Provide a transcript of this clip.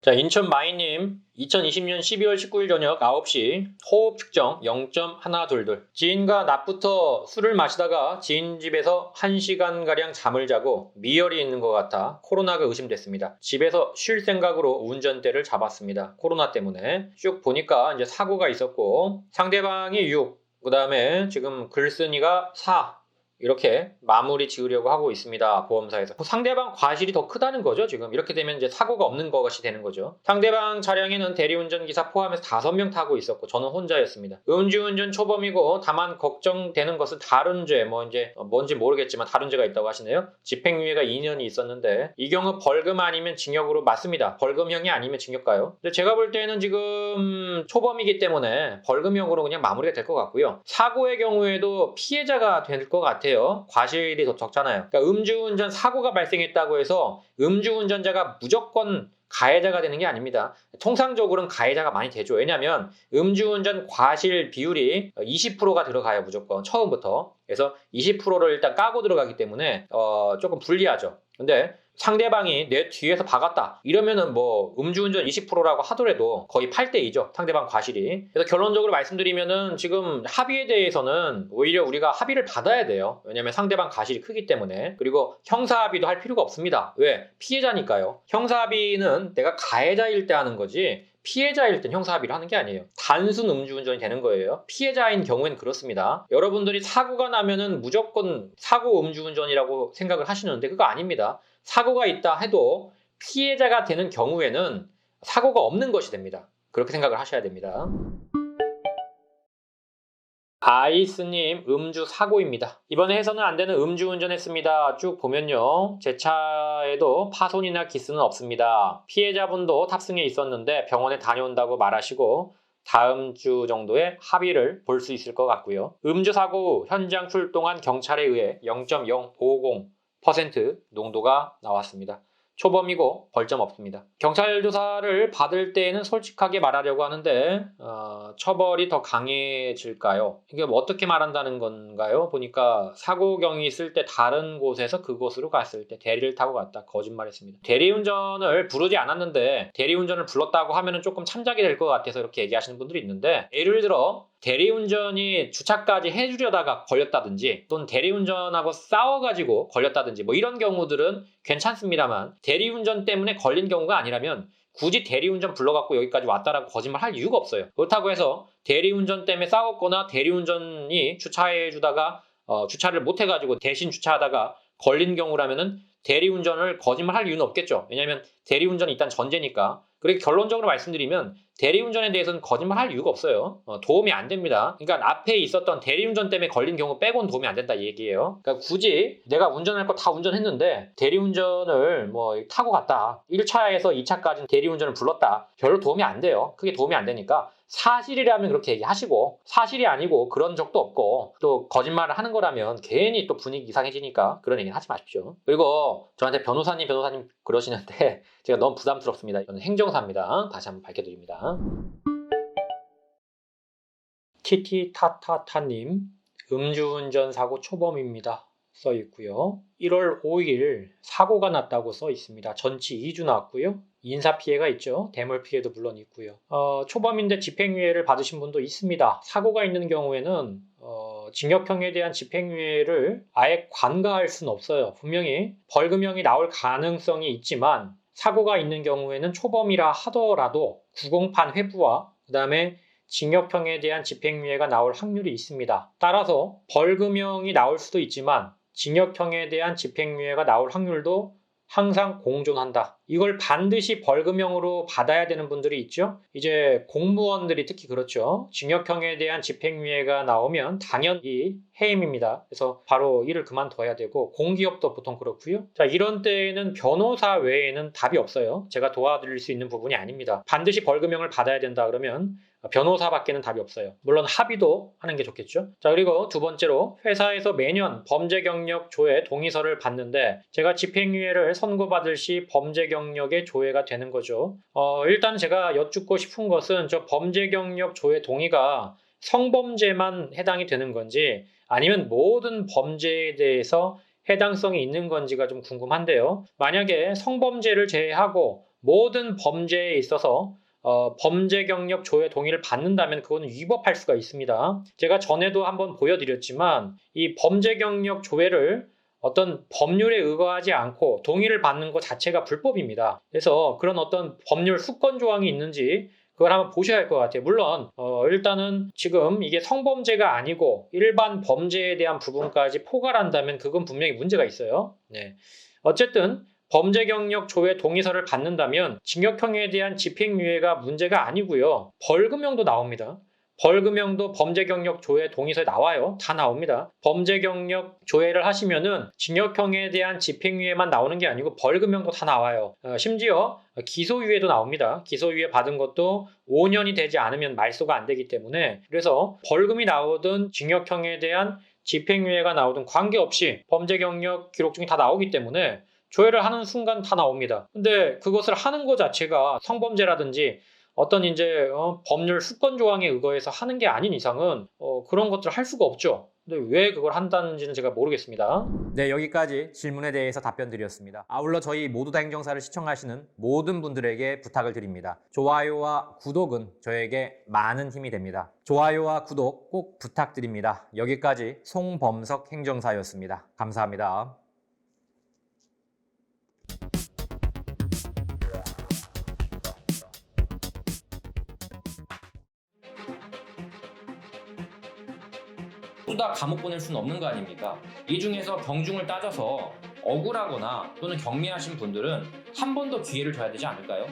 자, 인천 마이님, 2020년 12월 19일 저녁 9시 호흡 측정 0.122. 지인과 낮부터 술을 마시다가 지인 집에서 1시간가량 잠을 자고 미열이 있는 것 같아 코로나가 의심됐습니다. 집에서 쉴 생각으로 운전대를 잡았습니다. 코로나 때문에. 쭉 보니까 이제 사고가 있었고 상대방이 6, 그 다음에 지금 글쓴이가 4. 이렇게 마무리 지으려고 하고 있습니다. 보험사에서. 상대방 과실이 더 크다는 거죠. 지금 이렇게 되면 이제 사고가 없는 것이 되는 거죠. 상대방 차량에는 대리운전기사 포함해서 5명 타고 있었고 저는 혼자였습니다. 음주운전 초범이고 다만 걱정되는 것은 다른 죄, 이제 뭔지 모르겠지만 다른 죄가 있다고 하시네요. 집행유예가 2년이 있었는데 이 경우 벌금 아니면 징역으로 맞습니다. 벌금형이 아니면 징역 가요. 근데 제가 볼 때는 지금 초범이기 때문에 벌금형으로 그냥 마무리가 될 것 같고요. 사고의 경우에도 피해자가 될 것 같아요. 과실이 더 적잖아요. 그러니까 음주운전 사고가 발생했다고 해서 음주운전자가 무조건 가해자가 되는 게 아닙니다. 통상적으로는 가해자가 많이 되죠. 왜냐하면 음주운전 과실 비율이 20%가 들어가요. 무조건 처음부터. 그래서 20%를 일단 까고 들어가기 때문에 조금 불리하죠. 근데 상대방이 내 뒤에서 박았다 이러면은 음주운전 20%라고 하더라도 거의 8대2죠. 상대방 과실이. 그래서 결론적으로 말씀드리면은 지금 합의에 대해서는 오히려 우리가 합의를 받아야 돼요. 왜냐면 상대방 과실이 크기 때문에. 그리고 형사합의도 할 필요가 없습니다. 왜? 피해자니까요. 형사합의는 내가 가해자일 때 하는 거지 피해자일 땐 형사합의를 하는 게 아니에요. 단순 음주운전이 되는 거예요. 피해자인 경우에는 그렇습니다. 여러분들이 사고가 나면은 무조건 사고 음주운전이라고 생각을 하시는데 그거 아닙니다. 사고가 있다 해도 피해자가 되는 경우에는 사고가 없는 것이 됩니다. 그렇게 생각을 하셔야 됩니다. 아이스님, 음주 사고입니다. 이번에 해서는 안 되는 음주운전 했습니다. 쭉 보면요. 제 차에도 파손이나 기스는 없습니다. 피해자분도 탑승해 있었는데 병원에 다녀온다고 말하시고 다음 주 정도에 합의를 볼 수 있을 것 같고요. 음주 사고 후 현장 출동한 경찰에 의해 0.050% 농도가 나왔습니다. 초범이고 벌점 없습니다. 경찰 조사를 받을 때에는 솔직하게 말하려고 하는데 처벌이 더 강해질까요? 이게 어떻게 말한다는 건가요? 보니까 사고 경위 있을 때 다른 곳에서 그곳으로 갔을 때 대리를 타고 갔다. 거짓말했습니다. 대리운전을 부르지 않았는데 대리운전을 불렀다고 하면 조금 참작이 될 것 같아서 이렇게 얘기하시는 분들이 있는데 예를 들어 대리운전이 주차까지 해주려다가 걸렸다든지 또는 대리운전하고 싸워가지고 걸렸다든지 이런 경우들은 괜찮습니다만 대리운전 때문에 걸린 경우가 아니라면 굳이 대리운전 불러갖고 여기까지 왔다라고 거짓말 할 이유가 없어요. 그렇다고 해서 대리운전 때문에 싸웠거나 대리운전이 주차해주다가 주차를 못해가지고 대신 주차하다가 걸린 경우라면은 대리운전을 거짓말 할 이유는 없겠죠. 왜냐하면 대리운전이 일단 전제니까. 그리고 결론적으로 말씀드리면 대리운전에 대해서는 거짓말 할 이유가 없어요. 도움이 안 됩니다. 그러니까 앞에 있었던 대리운전 때문에 걸린 경우 빼고는 도움이 안 된다 이 얘기예요. 그러니까 굳이 내가 운전할 거 다 운전했는데 대리운전을 타고 갔다. 1차에서 2차까지는 대리운전을 불렀다. 별로 도움이 안 돼요. 크게 도움이 안 되니까 사실이라면 그렇게 얘기하시고 사실이 아니고 그런 적도 없고 또 거짓말을 하는 거라면 괜히 또 분위기 이상해지니까 그런 얘기는 하지 마십시오. 그리고 저한테 변호사님 그러시는데 제가 너무 부담스럽습니다. 저는 행정사입니다. 다시 한번 밝혀드립니다. 티티타타타님 음주운전 사고 초범입니다. 써 있고요. 1월 5일 사고가 났다고 써 있습니다. 전치 2주 났고요. 인사피해가 있죠. 대물피해도 물론 있고요. 초범인데 집행유예를 받으신 분도 있습니다. 사고가 있는 경우에는 징역형에 대한 집행유예를 아예 관가할 수는 없어요. 분명히 벌금형이 나올 가능성이 있지만 사고가 있는 경우에는 초범이라 하더라도 구공판 회부와 그 다음에 징역형에 대한 집행유예가 나올 확률이 있습니다. 따라서 벌금형이 나올 수도 있지만 징역형에 대한 집행유예가 나올 확률도 항상 공존한다. 이걸 반드시 벌금형으로 받아야 되는 분들이 있죠. 이제 공무원들이 특히 그렇죠. 징역형에 대한 집행유예가 나오면 당연히 해임입니다. 그래서 바로 일을 그만둬야 되고 공기업도 보통 그렇고요. 자, 이런 때에는 변호사 외에는 답이 없어요. 제가 도와드릴 수 있는 부분이 아닙니다. 반드시 벌금형을 받아야 된다 그러면 변호사밖에는 답이 없어요. 물론 합의도 하는 게 좋겠죠. 자, 그리고 두 번째로 회사에서 매년 범죄 경력 조회 동의서를 받는데 제가 집행유예를 선고받을 시 범죄 경력에 조회가 되는 거죠. 일단 제가 여쭙고 싶은 것은 저 범죄 경력 조회 동의가 성범죄만 해당이 되는 건지 아니면 모든 범죄에 대해서 해당성이 있는 건지가 좀 궁금한데요. 만약에 성범죄를 제외하고 모든 범죄에 있어서 범죄 경력 조회 동의를 받는다면 그거는 위법할 수가 있습니다. 제가 전에도 한번 보여드렸지만 이 범죄 경력 조회를 어떤 법률에 의거하지 않고 동의를 받는 것 자체가 불법입니다. 그래서 그런 어떤 법률 수권 조항이 있는지 그걸 한번 보셔야 할 것 같아요. 물론 일단은 지금 이게 성범죄가 아니고 일반 범죄에 대한 부분까지 포괄한다면 그건 분명히 문제가 있어요. 네. 어쨌든 범죄 경력 조회 동의서를 받는다면 징역형에 대한 집행유예가 문제가 아니고요. 벌금형도 나옵니다. 벌금형도 범죄 경력 조회 동의서에 나와요. 다 나옵니다. 범죄 경력 조회를 하시면은 징역형에 대한 집행유예만 나오는 게 아니고 벌금형도 다 나와요. 심지어 기소유예도 나옵니다. 기소유예 받은 것도 5년이 되지 않으면 말소가 안 되기 때문에 그래서 벌금이 나오든 징역형에 대한 집행유예가 나오든 관계없이 범죄 경력 기록증이 다 나오기 때문에 조회를 하는 순간 다 나옵니다. 근데 그것을 하는 것 자체가 성범죄라든지 어떤 이제 법률 수권 조항에 의거해서 하는 게 아닌 이상은 그런 것들을 할 수가 없죠. 근데 왜 그걸 한다는지는 제가 모르겠습니다. 네, 여기까지 질문에 대해서 답변 드렸습니다. 아울러 저희 모두다 행정사를 시청하시는 모든 분들에게 부탁을 드립니다. 좋아요와 구독은 저에게 많은 힘이 됩니다. 좋아요와 구독 꼭 부탁드립니다. 여기까지 송범석 행정사였습니다. 감사합니다. 모두 다 감옥 보낼 수는 없는 거 아닙니까? 이 중에서 경중을 따져서 억울하거나 또는 경미하신 분들은 한 번 더 기회를 줘야 되지 않을까요?